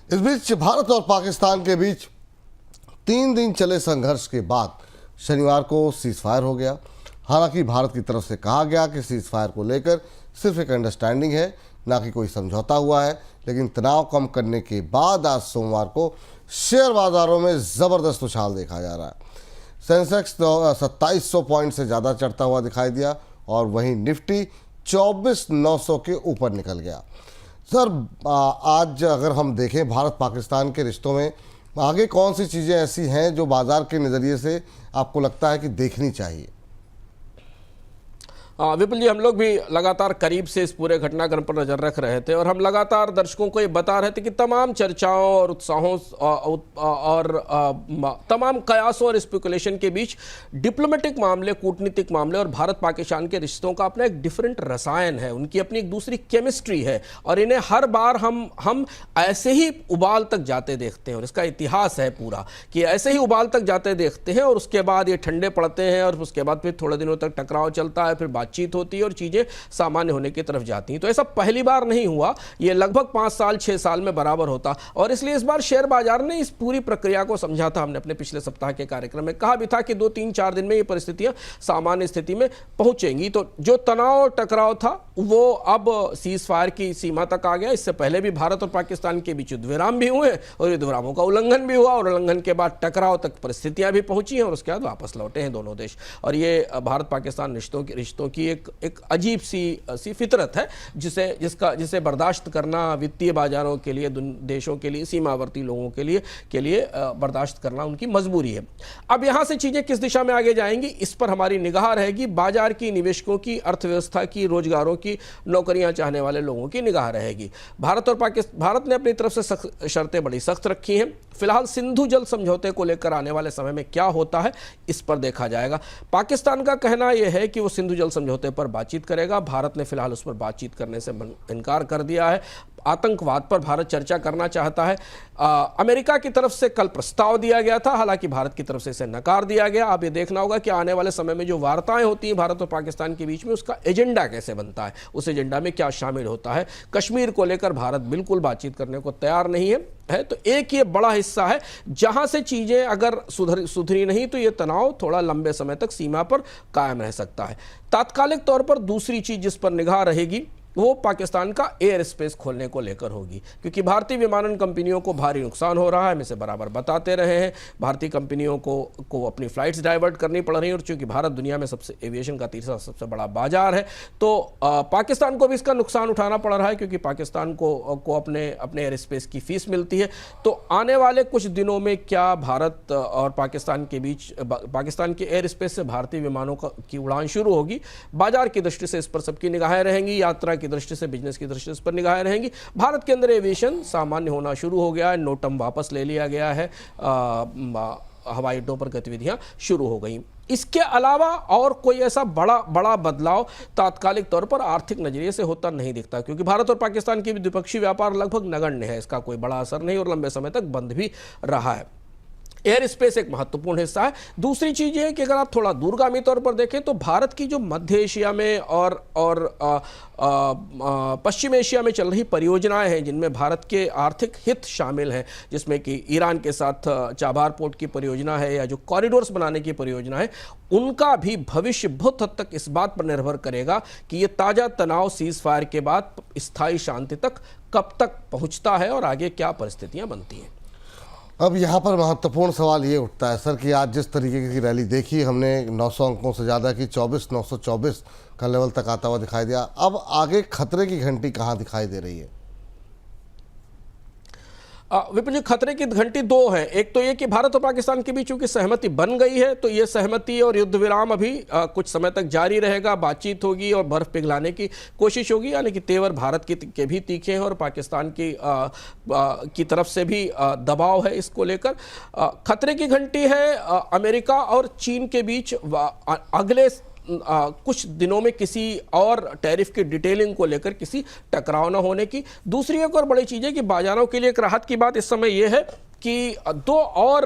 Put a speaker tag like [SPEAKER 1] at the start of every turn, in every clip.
[SPEAKER 1] इस बीच भारत और पाकिस्तान के बीच 3 दिन चले संघर्ष के बाद शनिवार को सीज फायर हो गया। हालांकि भारत की तरफ से कहा गया कि सीज फायर को लेकर सिर्फ एक अंडरस्टैंडिंग है, ना कि कोई समझौता हुआ है। लेकिन तनाव कम करने के बाद आज सोमवार को शेयर बाजारों में ज़बरदस्त उछाल देखा जा रहा है। सेंसेक्स 2700 पॉइंट से ज़्यादा चढ़ता हुआ दिखाई दिया और वहीं निफ्टी 24,900 के ऊपर निकल गया। सर, आज अगर हम देखें भारत पाकिस्तान के रिश्तों में आगे कौन सी चीज़ें ऐसी हैं जो बाजार के नज़रिए से आपको लगता है कि देखनी चाहिए?
[SPEAKER 2] विपुल जी, हम लोग भी लगातार करीब से इस पूरे घटनाक्रम पर नजर रख रहे थे और हम लगातार दर्शकों को ये बता रहे थे कि तमाम चर्चाओं और उत्साहों और तमाम कयासों और स्पेकुलेशन के बीच डिप्लोमेटिक मामले, कूटनीतिक मामले और भारत पाकिस्तान के रिश्तों का अपना एक डिफरेंट रसायन है, उनकी अपनी एक दूसरी केमिस्ट्री है और इन्हें हर बार हम ऐसे ही उबाल तक जाते देखते हैं। और इसका इतिहास है पूरा कि ऐसे ही उबाल तक जाते देखते हैं और उसके बाद ये ठंडे पड़ते हैं और उसके बाद फिर थोड़े दिनों तक टकराव चलता है, फिर बातचीत होती है और चीजें सामान्य होने की तरफ जाती हैं। तो ऐसा पहली बार नहीं हुआ, ये लगभग 5 साल 6 साल में बराबर होता। और इसलिए इस बार शेयर बाजार ने इस पूरी प्रक्रिया को समझा था। हमने अपने पिछले सप्ताह के कार्यक्रम में कहा भी था कि 2-3-4 दिन में ये परिस्थितियां सामान्य स्थिति में पहुंचेंगी। तो जो तनाव और टकराव था वो अब सीज फायर की सीमा तक आ गया। इससे पहले भी भारत और पाकिस्तान के बीच युद्ध विराम भी हुए और युद्ध विरामों का उल्लंघन भी हुआ और उल्लंघन के बाद टकराव तक परिस्थितियां भी पहुंची हैं और उसके बाद वापस लौटे हैं दोनों देश। और ये भारत पाकिस्तान रिश्तों की एक अजीब सी फितरत है जिसे बर्दाश्त करना वित्तीय बाजारों के लिए, देशों के लिए, सीमावर्ती लोगों के लिए बर्दाश्त करना उनकी मजबूरी है। अब यहां से चीजें किस दिशा में आगे जाएंगी इस पर हमारी निगाह रहेगी। बाजार की, निवेशकों की, अर्थव्यवस्था की, रोजगारों की, नौकरियां चाहने वाले लोगों की निगाह रहेगी। भारत ने अपनी तरफ से शर्तें बड़ी सख्त रखी हैं। फिलहाल सिंधु जल समझौते को लेकर आने वाले समय में क्या होता है इस पर देखा जाएगा। पाकिस्तान का कहना यह है कि वो सिंधु जल समझौते पर बातचीत करेगा। भारत ने फिलहाल उस पर बातचीत करने से इनकार कर दिया है। आतंकवाद पर भारत चर्चा करना चाहता है। अमेरिका की तरफ से कल प्रस्ताव दिया गया था, हालांकि भारत की तरफ से इसे नकार दिया गया। अब ये देखना होगा कि आने वाले समय में जो वार्ताएं होती हैं भारत और पाकिस्तान के बीच में, उसका एजेंडा कैसे बनता है, उस एजेंडा में क्या शामिल होता है। कश्मीर को लेकर भारत बिल्कुल बातचीत करने को तैयार नहीं है तो एक ये बड़ा हिस्सा है जहां से चीजें अगर सुधरी नहीं तो ये तनाव थोड़ा लंबे समय तक सीमा पर कायम रह सकता है। तात्कालिक तौर पर दूसरी चीज जिस पर निगाह रहेगी वो पाकिस्तान का एयर स्पेस खोलने को लेकर होगी, क्योंकि भारतीय विमानन कंपनियों को भारी नुकसान हो रहा है। हम इसे बराबर बताते रहे हैं। भारतीय कंपनियों को अपनी फ्लाइट्स डाइवर्ट करनी पड़ रही है और चूंकि भारत दुनिया में सबसे एविएशन का तीसरा सबसे बड़ा बाजार है तो पाकिस्तान को भी इसका नुकसान उठाना पड़ रहा है, क्योंकि पाकिस्तान को अपने एयर स्पेस की फीस मिलती है। तो आने वाले कुछ दिनों में क्या भारत और पाकिस्तान के बीच, पाकिस्तान के एयर स्पेस से भारतीय विमानों की उड़ान शुरू होगी, बाजार की दृष्टि से इस पर सबकी निगाहें रहेंगी। यात्रा की दृष्टि से, बिजनेस की दृष्टि से इस पर निगाहें रहेंगी। भारत के अंदर एविएशन सामान्य होना शुरू हो गया है, नोटम वापस ले लिया गया है, हवाई अड्डों पर गतिविधियां शुरू हो गई। इसके अलावा और कोई ऐसा बड़ा बदलाव तात्कालिक तौर पर आर्थिक नजरिए से होता नहीं दिखता, क्योंकि भारत और पाकिस्तान की द्विपक्षीय व्यापार लगभग नगण्य है, इसका कोई बड़ा असर नहीं और लंबे समय तक बंद भी रहा है। एयर स्पेस एक महत्वपूर्ण हिस्सा है। दूसरी चीज ये है कि अगर आप थोड़ा दूरगामी तौर पर देखें तो भारत की जो मध्य एशिया में और पश्चिम एशिया में चल रही परियोजनाएं हैं जिनमें भारत के आर्थिक हित शामिल हैं, जिसमें कि ईरान के साथ चाबार पोर्ट की परियोजना है या जो कॉरिडोर्स बनाने की परियोजना है, उनका भी भविष्य बहुत हद तक इस बात पर निर्भर करेगा कि ये ताजा तनाव सीज फायर के बाद स्थायी शांति तक कब तक पहुंचता है और आगे क्या परिस्थितियां बनती हैं।
[SPEAKER 1] अब यहाँ पर महत्वपूर्ण सवाल ये उठता है सर कि आज जिस तरीके की रैली देखी हमने, 900 अंकों से ज़्यादा की, 24,924 का लेवल तक आता हुआ दिखाई दिया। अब आगे खतरे की घंटी कहाँ दिखाई दे रही है?
[SPEAKER 2] विपुल जी, खतरे की घंटी 2 है। एक तो ये कि भारत और पाकिस्तान के बीच चूंकि सहमति बन गई है तो ये सहमति और युद्ध विराम अभी कुछ समय तक जारी रहेगा। बातचीत होगी और बर्फ पिघलाने की कोशिश होगी, यानी कि तेवर भारत के भी तीखे हैं और पाकिस्तान की तरफ से भी दबाव है इसको लेकर। खतरे की घंटी है अमेरिका और चीन के बीच अगले कुछ दिनों में किसी और टैरिफ की डिटेलिंग को लेकर किसी टकराव न होने की। दूसरी एक और बड़ी चीज़ है कि बाजारों के लिए एक राहत की बात इस समय यह है कि दो और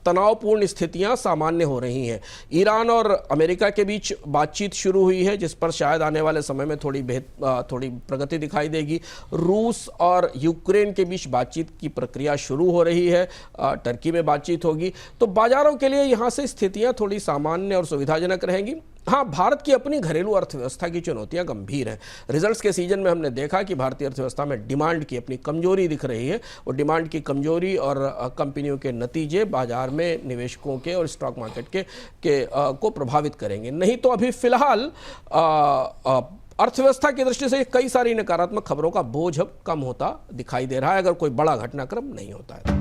[SPEAKER 2] तनावपूर्ण स्थितियां सामान्य हो रही हैं। ईरान और अमेरिका के बीच बातचीत शुरू हुई है, जिस पर शायद आने वाले समय में थोड़ी प्रगति दिखाई देगी। रूस और यूक्रेन के बीच बातचीत की प्रक्रिया शुरू हो रही है, टर्की में बातचीत होगी। तो बाजारों के लिए यहाँ से स्थितियाँ थोड़ी सामान्य और सुविधाजनक रहेंगी। हाँ, भारत की अपनी घरेलू अर्थव्यवस्था की चुनौतियां गंभीर हैं। रिजल्ट्स के सीजन में हमने देखा कि भारतीय अर्थव्यवस्था में डिमांड की अपनी कमजोरी दिख रही है। वो डिमांड की कमजोरी और कंपनियों के नतीजे बाजार में निवेशकों के और स्टॉक मार्केट को प्रभावित करेंगे। नहीं तो अभी फिलहाल अर्थव्यवस्था की दृष्टि से कई सारी नकारात्मक खबरों का बोझ अब कम होता दिखाई दे रहा है, अगर कोई बड़ा घटनाक्रम नहीं होता है।